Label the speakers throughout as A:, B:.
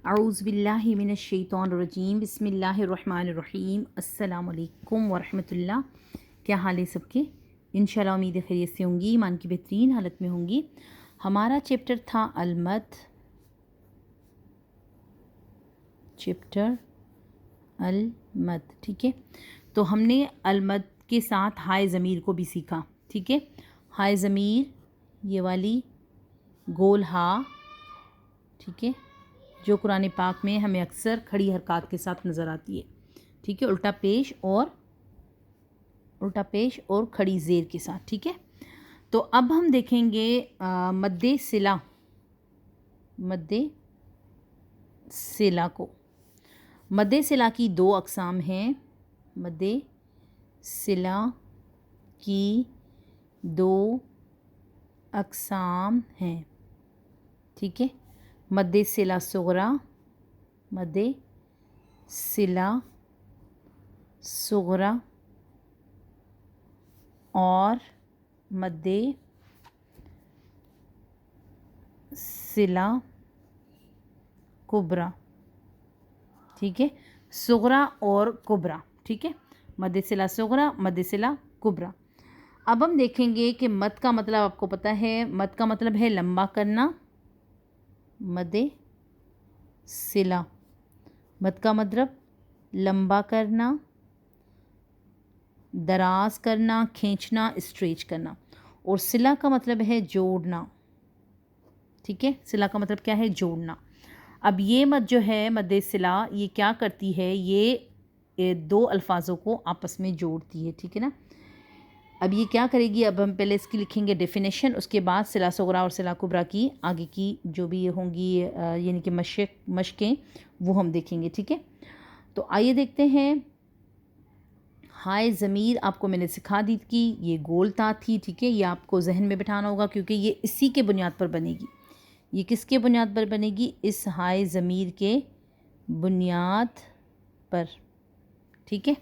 A: अऊज़ु बिल्लाहि मिनश्शैतानिर्रजीम बिस्मिल्लाहिर्रहमानिर्रहीम अस्सलाम वालेकुम वरहमतुल्लाह। क्या हाल है सबके? इंशाल्लाह उम्मीद है खैरियत से होंगी, ईमान की बेहतरीन हालत में होंगी। हमारा चैप्टर था अलमद, चैप्टर अलमद, ठीक है। तो हमने अलमद के साथ हाय ज़मीर को भी सीखा, ठीक है। हाय ज़मीर ये वाली गोल हा, ठीक है, जो कुरान पाक में हमें अक्सर खड़ी हरकत के साथ नज़र आती है, ठीक है। उल्टा पेश और खड़ी ज़ेर के साथ, ठीक है। तो अब हम देखेंगे मद्दे सिला को। मद्दे सिला की दो अक़साम हैं। मद्दे सिला की दो अक़साम हैं, ठीक है। मद्दे सिला सुग़रा, मद्दे सिला सुग़रा और मद्दे सिला कुबरा, ठीक है। सुग़रा और कुबरा, ठीक है। मद्दे सिला सुग़रा, मद्दे सिला कुबरा। अब हम देखेंगे कि मद का मतलब आपको पता है, मद का मतलब है लंबा करना। मद्दे सिला, मद का मतलब लंबा करना, दराज करना, खींचना, स्ट्रेच करना। और सिला का मतलब है जोड़ना, ठीक है। सिला का मतलब क्या है? जोड़ना। अब ये मद जो है, मद्दे सिला, ये क्या करती है? ये दो अल्फाजों को आपस में जोड़ती है, ठीक है ना। अब ये क्या करेगी? अब हम पहले इसकी लिखेंगे डेफिनेशन, उसके बाद सिला सुग़रा और सिला कुबरा की आगे की जो भी होंगी यानी कि मशकें वो हम देखेंगे, ठीक है। तो आइए देखते हैं। हाय ज़मीर आपको मैंने सिखा दी कि ये गोल ता थी, ठीक है। ये आपको जहन में बिठाना होगा क्योंकि ये इसी के बुनियाद पर बनेगी। ये किसके बुनियाद पर बनेगी? इस हाय ज़मीर के बुनियाद पर, ठीक है।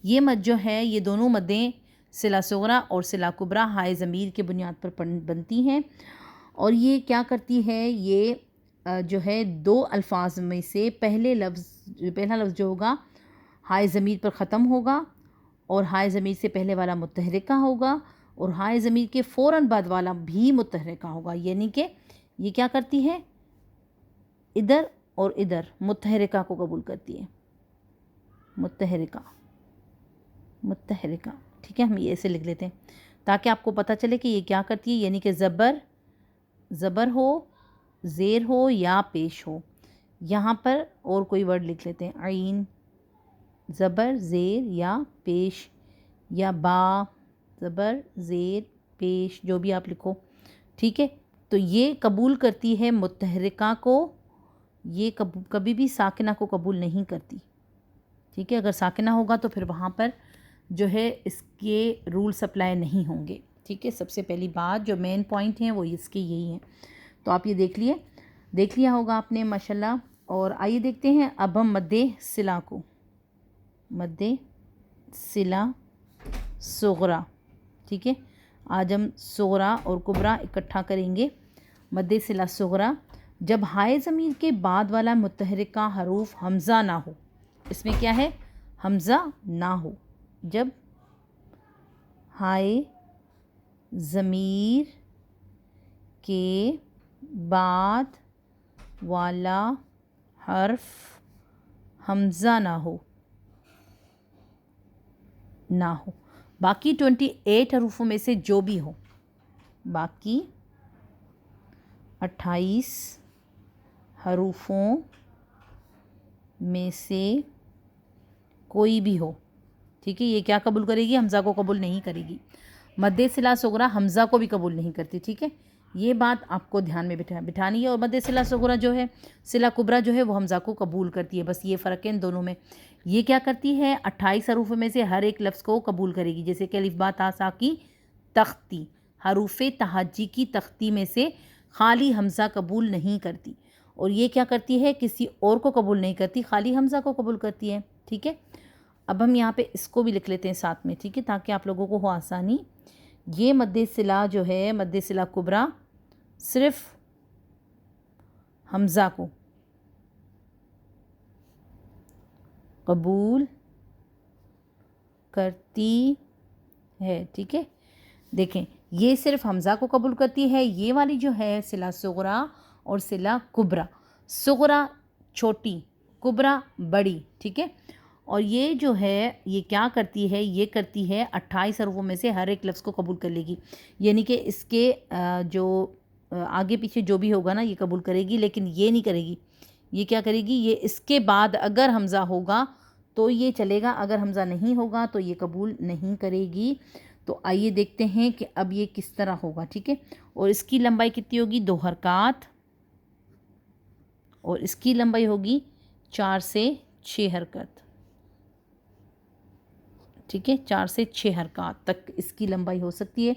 A: ये मद जो है, ये दोनों मदें सिला सुग़रा और सिला कुबरा हाय ज़मीर के बुनियाद पर बनती हैं। और ये क्या करती है? ये जो है दो अल्फाज में से पहला लफ्ज़ जो होगा हाय ज़मीर पर ख़त्म होगा और हाय ज़मीर से पहले वाला मुतहरिका होगा और हाय ज़मीर के फ़ौरन बाद वाला भी मुतहरिका होगा। यानी कि ये क्या करती है? इधर और इधर मुतहरिका को कबूल करती है। मुतहरिका, ठीक है। हम ये ऐसे लिख लेते हैं ताकि आपको पता चले कि ये क्या करती है। यानी कि ज़बर हो, ज़ेर हो या पेश हो। यहाँ पर और कोई वर्ड लिख लेते हैं, आइन, ज़बर ज़ेर या पेश, या बा, ज़बर ज़ेर पेश, जो भी आप लिखो, ठीक है। तो ये कबूल करती है मुतहरिका को, ये कभी भी साकिना को कबूल नहीं करती, ठीक है। अगर साकिना होगा तो फिर वहाँ पर जो है इसके रूल्स अप्लाई नहीं होंगे, ठीक है। सबसे पहली बात जो मेन पॉइंट हैं वो इसके यही हैं। तो आप ये देख लिया होगा आपने माशाल्लाह। और आइए देखते हैं अब हम मद्दे सिला को। मद्दे सिला सुग़रा, ठीक है। आज हम सुग़रा और कुबरा इकट्ठा करेंगे। मद्दे सिला सुग़रा, जब हाय ज़मीर के बाद वाला मुतहरिका हरूफ हमज़ा ना हो। इसमें क्या है? हमज़ा ना हो। जब हाय ज़मीर के बाद वाला हर्फ हमज़ा ना हो। बाकी 28 हरूफों में से जो भी हो, बाकी 28 हरूफों में से कोई भी हो, ठीक है। ये क्या कबूल करेगी? हमज़ा को कबूल नहीं करेगी। मद्दे सिला सुग़रा हमज़ा को भी कबूल नहीं करती, ठीक है। ये बात आपको ध्यान में बिठानी है। और मद्दे सिला सुग़रा जो है, सिला कुबरा जो है वो हमज़ा को कबूल करती है। बस ये फ़र्क है इन दोनों में। ये क्या करती है? 28 हरूफ में से हर एक लफ्ज़ को कबूल करेगी। जैसे कि अलिफ बा ता सा की तख्ती, हरूफ़े तहज्जी की तख्ती में से खाली हमज़ा कबूल नहीं करती। और ये क्या करती है? किसी और को कबूल नहीं करती, खाली हमज़ा को कबूल करती है, ठीक है। अब हम यहाँ पे इसको भी लिख लेते हैं साथ में, ठीक है, ताकि आप लोगों को हो आसानी। ये मद्दे सिला जो है, मद्दे सिला कुबरा, सिर्फ़ हमज़ा को قبول کرتی ہے. ٹھیک ہے, دیکھیں یہ صرف حمزہ کو قبول کرتی ہے. یہ والی جو ہے صلہ صغریٰ اور صلہ کبریٰ, صغریٰ چھوٹی, کبریٰ بڑی. ٹھیک ہے, اور یہ جو ہے یہ کیا کرتی ہے, یہ کرتی ہے 28 حروفوں میں سے ہر ایک لفظ کو قبول کر لے گی. یعنی کہ اس کے جو آگے پیچھے جو بھی ہوگا نا یہ قبول کرے گی, لیکن یہ نہیں کرے گی. یہ کیا کرے گی, یہ اس کے بعد اگر حمزہ ہوگا تو یہ چلے گا, اگر حمزہ نہیں ہوگا تو یہ قبول نہیں کرے گی. تو آئیے دیکھتے ہیں کہ اب یہ کس طرح ہوگا. ٹھیک ہے, اور اس کی لمبائی کتنی ہوگی, 2 حرکات, اور اس کی لمبائی ہوگی 4 سے 6 حرکت. ٹھیک ہے, 4 سے 6 حرکات تک اس کی لمبائی ہو سکتی ہے.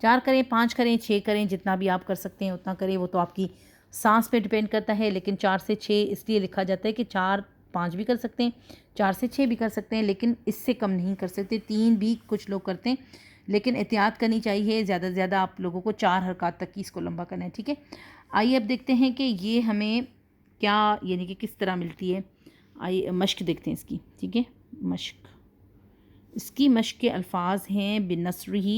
A: 4 کریں, 5 کریں, 6 کریں, جتنا بھی آپ کر سکتے ہیں اتنا کریں, وہ تو آپ کی سانس پہ ڈیپینڈ کرتا ہے. لیکن 4 سے 6 اس لیے لکھا جاتا ہے کہ 4 5 بھی کر سکتے ہیں, 4 سے 6 بھی کر سکتے ہیں, لیکن اس سے کم نہیں کر سکتے. 3 بھی کچھ لوگ کرتے ہیں, لیکن احتیاط کرنی چاہیے. زیادہ سے زیادہ آپ لوگوں کو 4 حرکات تک کی اس کو لمبا کرنا ہے. ٹھیک ہے, آئیے اب دیکھتے ہیں کہ یہ ہمیں کیا یعنی کہ کس طرح ملتی ہے. آئیے مشق دیکھتے ہیں اس کی. ٹھیک ہے, مشق, اس کی مشق کے الفاظ ہیں بِنَصْرِهِ,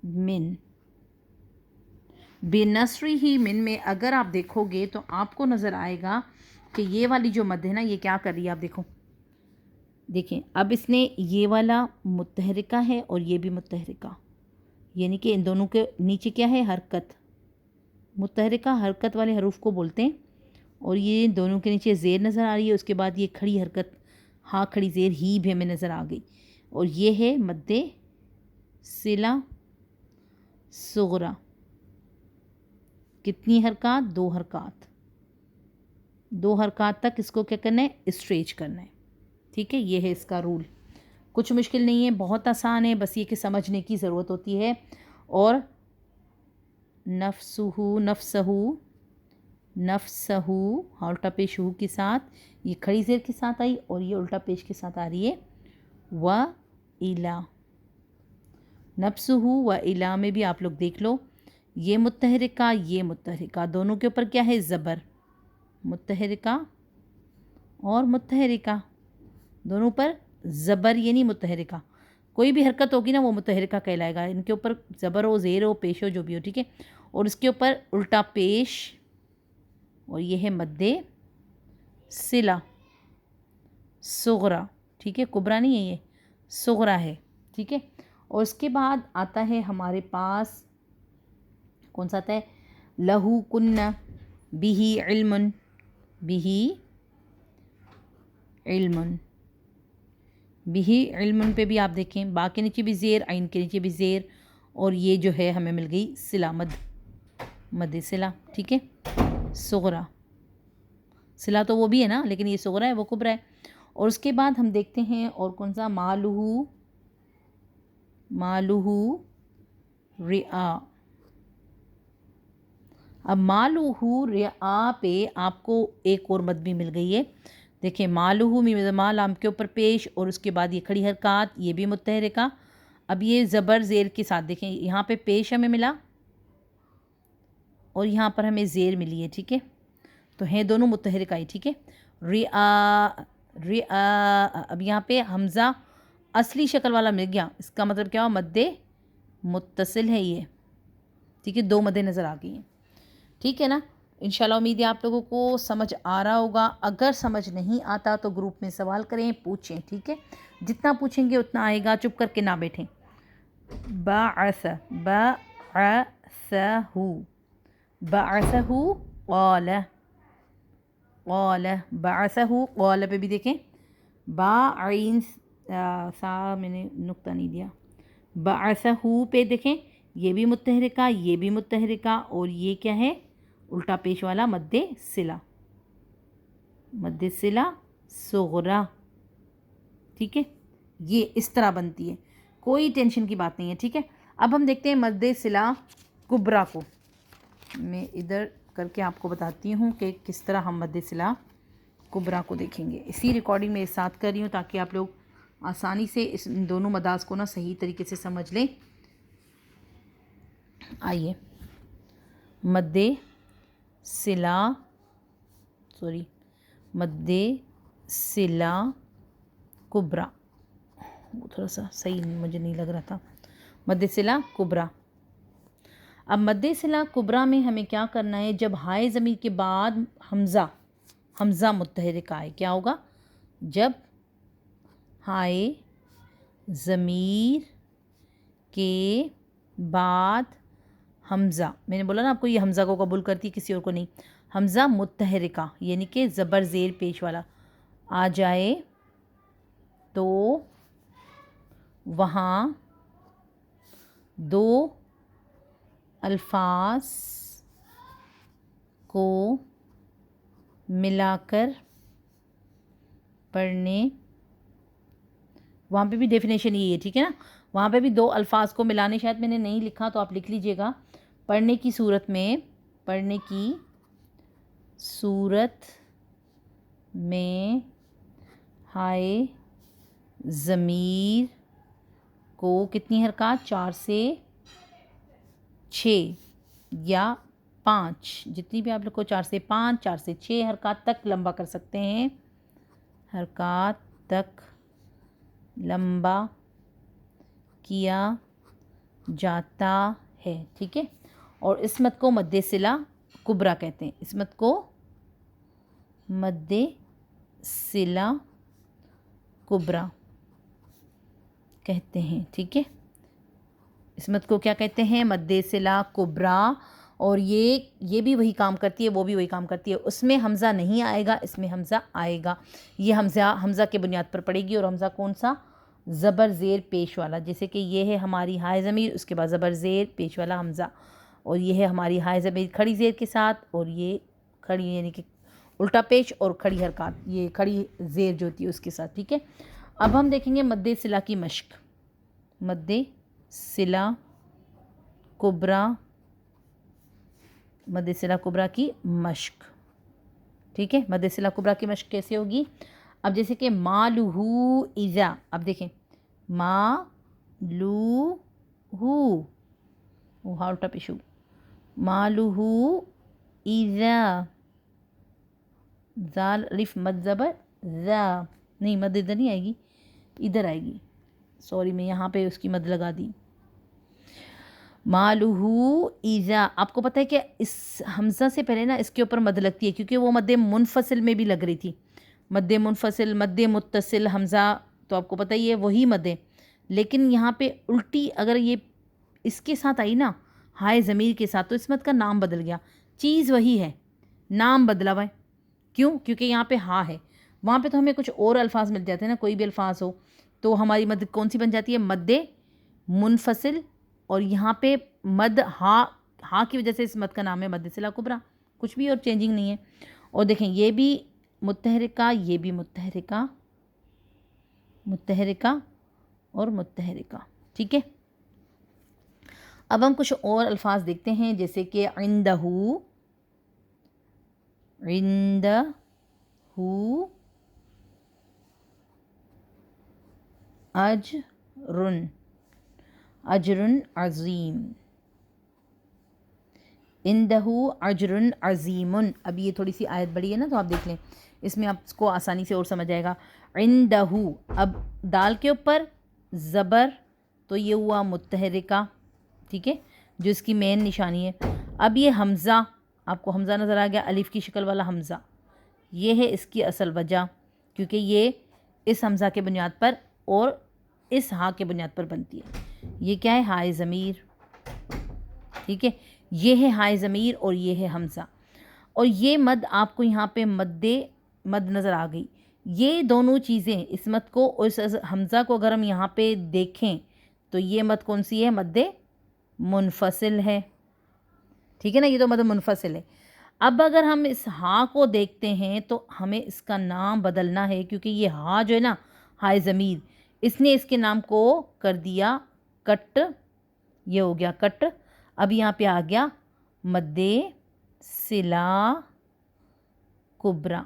A: من. بِنَصْرِهِ من میں اگر آپ دیکھو گے تو آپ کو نظر آئے گا کہ یہ والی جو مد ہے نا یہ کیا کر رہی ہے. آپ دیکھو, دیکھیں اب اس نے یہ والا متحرکہ ہے اور یہ بھی متحرکہ, یعنی کہ ان دونوں کے نیچے کیا ہے, حرکت. متحرکہ حرکت والے حروف کو بولتے ہیں, اور یہ دونوں کے نیچے زیر نظر آ رہی ہے. اس کے بعد یہ کھڑی حرکت, ہاں کھڑی زیر ہی بھی ہمیں نظر آ گئی, اور یہ ہے مد صلہ صغریٰ. کتنی حرکات, 2 حرکات, 2 حرکات تک اس کو کیا کرنا ہے, اسٹریچ کرنا ہے. ٹھیک ہے, یہ ہے اس کا رول. کچھ مشکل نہیں ہے, بہت آسان ہے, بس یہ کہ سمجھنے کی ضرورت ہوتی ہے. اور نفسہ ہاں الٹا پیش ہو کے ساتھ, یہ کھڑی زیر کے ساتھ آئی, اور یہ الٹا پیش کے ساتھ آ رہی ہے وَإِلَى. نفسہ وَإِلَى میں بھی آپ لوگ دیکھ لو, یہ متحرکہ یہ متحرکہ, دونوں کے اوپر کیا ہے, زبر. متحرکہ اور متحرکہ دونوں پر زبر, یعنی متحرکہ. کوئی بھی حرکت ہوگی نا وہ متحرکہ کہلائے گا. ان کے اوپر زبر ہو, زیر ہو, پیش ہو, جو بھی ہو. ٹھیک ہے, اور اس کے اوپر الٹا پیش, اور یہ ہے مد صلہ صغریٰ. ٹھیک ہے, کبریٰ نہیں ہے, یہ صغریٰ ہے. ٹھیک ہے, اور اس کے بعد آتا ہے ہمارے پاس کون سا آتا ہے, لہو کن بِہِ علم, بِہِ علم. بِہِ علم پہ بھی آپ دیکھیں, با کے نیچے بھی زیر, عین کے نیچے بھی زیر, اور یہ جو ہے ہمیں مل گئی صلہ, مد صلہ. ٹھیک ہے, صغریٰ. صلہ تو وہ بھی ہے نا, لیکن یہ صغریٰ ہے, وہ کبریٰ ہے. اور اس کے بعد ہم دیکھتے ہیں اور کون سا, مالہ رعا. اب مالہ رعا پہ آپ کو ایک اور مد بھی مل گئی ہے. دیکھیں مالہ میں مال لام کے اوپر پیش, اور اس کے بعد یہ کھڑی حرکات, یہ بھی متحرکہ. اب یہ زبر زیر کے ساتھ دیکھیں, یہاں پہ پیش ہمیں ملا اور یہاں پر ہمیں زیر ملی ہے. ٹھیک ہے, تو ہیں دونوں متحرکہ ہی. ٹھیک ہے, رعا. اب یہاں پہ حمزہ اصلی شکل والا مل گیا, اس کا مطلب کیا ہوا, مد متصل ہے یہ. ٹھیک ہے, 2 مدیں نظر آ گئی ہیں. ٹھیک ہے نا, انشاءاللہ امید ہے آپ لوگوں کو سمجھ آ رہا ہوگا. اگر سمجھ نہیں آتا تو گروپ میں سوال کریں, پوچھیں. ٹھیک ہے, جتنا پوچھیں گے اتنا آئے گا, چپ کر کے نہ بیٹھیں. بعث, بعثہ قال, بعثہ قال پہ بھی دیکھیں, با عین سا میں نے نقطہ نہیں دیا. بعثہ پہ دیکھیں, یہ بھی متحرکہ یہ بھی متحرکہ, اور یہ کیا ہے, الٹا پیش والا مد صلہ, مد صلہ صغریٰ. ٹھیک ہے, یہ اس طرح بنتی ہے, کوئی ٹینشن کی بات نہیں ہے. ٹھیک ہے, اب ہم دیکھتے ہیں مد صلہ کبریٰ کو. میں ادھر کر کے آپ کو بتاتی ہوں کہ کس طرح ہم مد صلہ کبریٰ کو دیکھیں گے. اسی ریکارڈنگ میں ساتھ کر رہی ہوں تاکہ آپ لوگ آسانی سے اس دونوں مداز کو نا صحیح طریقے سے سمجھ لیں. आइए, मद्दे सिला, सॉरी, मद्दे सिला कुबरा, वो थोड़ा सा सही मुझे नहीं लग रहा था, मद्दे सिला कुबरा। अब मद्दे सिला कुबरा में हमें क्या करना है, जब हाय ज़मीर के बाद हमज़ा मुत्तहरिका आए, क्या होगा, जब हाय ज़मीर के बाद हमज़ा, मैंने बोला ना आपको, ये हमज़ा को कबूल करती है, किसी और को नहीं, हमज़ा मुत्तहरिका यानी कि ज़बर ज़ेर पेश वाला आ जाए तो वहाँ दो अल्फाज को मिलाकर पढ़ने, वहाँ पे भी डेफिनेशन यही है, ठीक है ना, वहाँ पे भी दो अल्फाज को मिलाने, शायद मैंने नहीं लिखा तो आप लिख लीजिएगा, पढ़ने की सूरत में हाय ज़मीर को कितनी हरकत, 4 से 6 या 5, जितनी भी आप लोग को 4 से 5, 4 से 6 हरकत तक लंबा कर सकते हैं, हरकत तक लंबा किया जाता है, ठीक है। और इस मद को मद्दे सिला कुबरा कहते हैं, इस मद को मद्दे सिला कुबरा कहते हैं, ठीक है। इस मद को क्या कहते हैं, मद्दे सिला कुबरा। और ये भी वही काम करती है, वो भी वही काम करती है, उसमें हमज़ा नहीं आएगा, इसमें हमज़ा आएगा। ये हमज़ा के बुनियाद पर पड़ेगी, और हमज़ा कौन सा, ज़बर ज़ेर पेश वाला, जैसे कि ये है हमारी हाय ज़मीर, उसके बाद ज़बर ज़ेर पेश वाला हमज़ा, और ये है हमारी हाय ज़मीर खड़ी ज़ेर के साथ, और ये खड़ी यानी कि उल्टा पेश और खड़ी हरकत, ये खड़ी ज़ेर जो होती है उसके साथ, ठीक है। अब हम देखेंगे मद्दे सिला की मश्क, मद्दे सिला कुबरा, मद्दे सिला कुबरा की मश्क, ठीक है। मद्दे सिला कुबरा की मश्क कैसे होगी, अब जैसे कि मालूहू इज़ा, अब देखें मालूहू, वो हा उल्टा पेश, मालूहू इज़ा, जाल अलिफ मद ज़बर ज़ा, नहीं मद इधर नहीं आएगी, इधर आएगी, सॉरी मैं यहाँ पे उसकी मद लगा दी, मालूहू इज़ा। आपको पता है कि इस हमज़ा से पहले ना इसके ऊपर मद लगती है, क्योंकि वो मद्दे मुनफसिल में भी लग रही थी, मद्दे मुनफसिल, मद्दे मुत्तसिल, हमज़ा तो आपको पता ही है वही मद्दे, लेकिन यहाँ पे उल्टी अगर ये इसके साथ आई ना, हाय ज़मीर के साथ, तो इस मद का नाम बदल गया, चीज़ वही है, नाम बदला हुआ है, क्यों, क्योंकि यहाँ पे हा है, वहाँ पे तो हमें कुछ और अल्फाज मिल जाते हैं ना, कोई भी अल्फाज हो तो हमारी मद कौन सी बन जाती है, मद्दे मुनफसिल, और यहाँ पे मद हा की वजह से इस मद का नाम है मद्दे सिला कुबरा, कुछ भी और चेंजिंग नहीं है। और देखें ये भी मुत्तहरिका, ये भी मुत्तहरिका, मुत्तहरिका और मुत्तहरिका, ठीक है। अब हम कुछ और अल्फाज देखते हैं, जैसे कि इंदहू, इंदहू अजरुन, अजरुन अज़ीम, इंदहू अजरुन अज़ीमुन। अब ये थोड़ी सी आयत बड़ी है ना, तो आप देख लें, इसमें आपको आसानी से और समझ आएगा। इंदहू, अब दाल के ऊपर ज़बर, तो ये हुआ मुत्तहरिका, ठीक है, जो इसकी मेन निशानी है। अब ये हमज़ा, आपको हमज़ा नज़र आ गया, अलिफ की शक्ल वाला हमज़ा, ये है इसकी असल वजह, क्योंकि ये इस हमज़ा के बुनियाद पर और इस हा के बुनियाद पर बनती है। ये क्या है, हाय ज़मीर, ठीक है, ये है हाय ज़मीर और ये है हमज़ा, और ये मद आपको यहाँ पे मद नज़र आ गई। ये दोनों चीज़ें, इस मद को और इस हमज़ा को अगर हम यहाँ पे देखें तो ये मद कौन सी है, मद्दे मुनफसिल है, ठीक है ना, ये तो मद मुनफसिल है। अब अगर हम इस हा को देखते हैं तो हमें इसका नाम बदलना है, क्योंकि ये हा जो है ना, हाय ज़मीर, इसने इसके नाम को कर दिया कट, ये हो गया कट। अब यहाँ पे आ गया मद्दे सिला कुबरा,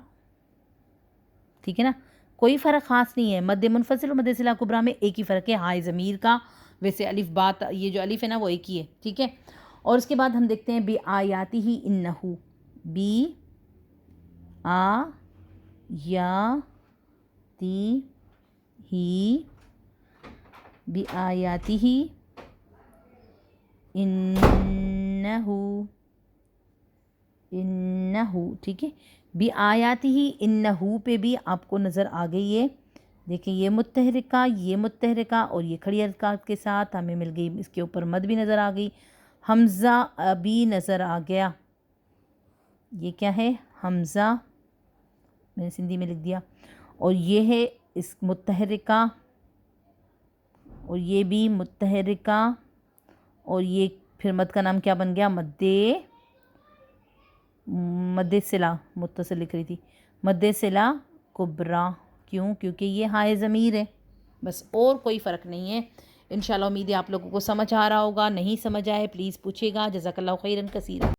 A: ठीक है ना, कोई फ़र्क ख़ास नहीं है, मद्दे मुनफसिल और मद्दे सिला कुबरा में एक ही फ़र्क है, हाय ज़मीर का, वैसे अलिफ बात, ये जो अलिफ है ना वो एक ही है, ठीक है। اور اس کے بعد ہم دیکھتے ہیں بی آیاتی ہی انہو، بی آیاتی ہی، بی آیاتی ہی انہو، ٹھیک ہے. بی آیاتی ہی انہو پہ بھی آپ کو نظر آ گئی ہے. دیکھیں یہ متحرکہ اور یہ کھڑی حرکات کے ساتھ ہمیں مل گئی، اس کے اوپر مد بھی نظر آ گئی، حمزہ ابھی نظر آ گیا. یہ کیا ہے؟ حمزہ، میں نے سندھی میں لکھ دیا. اور یہ ہے اس متحرکہ، اور یہ بھی متحرکہ، اور یہ پھر مد کا نام کیا بن گیا؟ مد صلہ، متصل لکھ رہی تھی، مد صلہ کبریٰ. کیوں؟ کیونکہ یہ ہائے ضمیر ہے. بس اور کوئی فرق نہیں ہے. انشاءاللہ امید ہے آپ لوگوں کو سمجھ آ رہا ہوگا. نہیں سمجھ آئے پلیز پوچھے گا. جزاک اللہ خیرن کثیرا.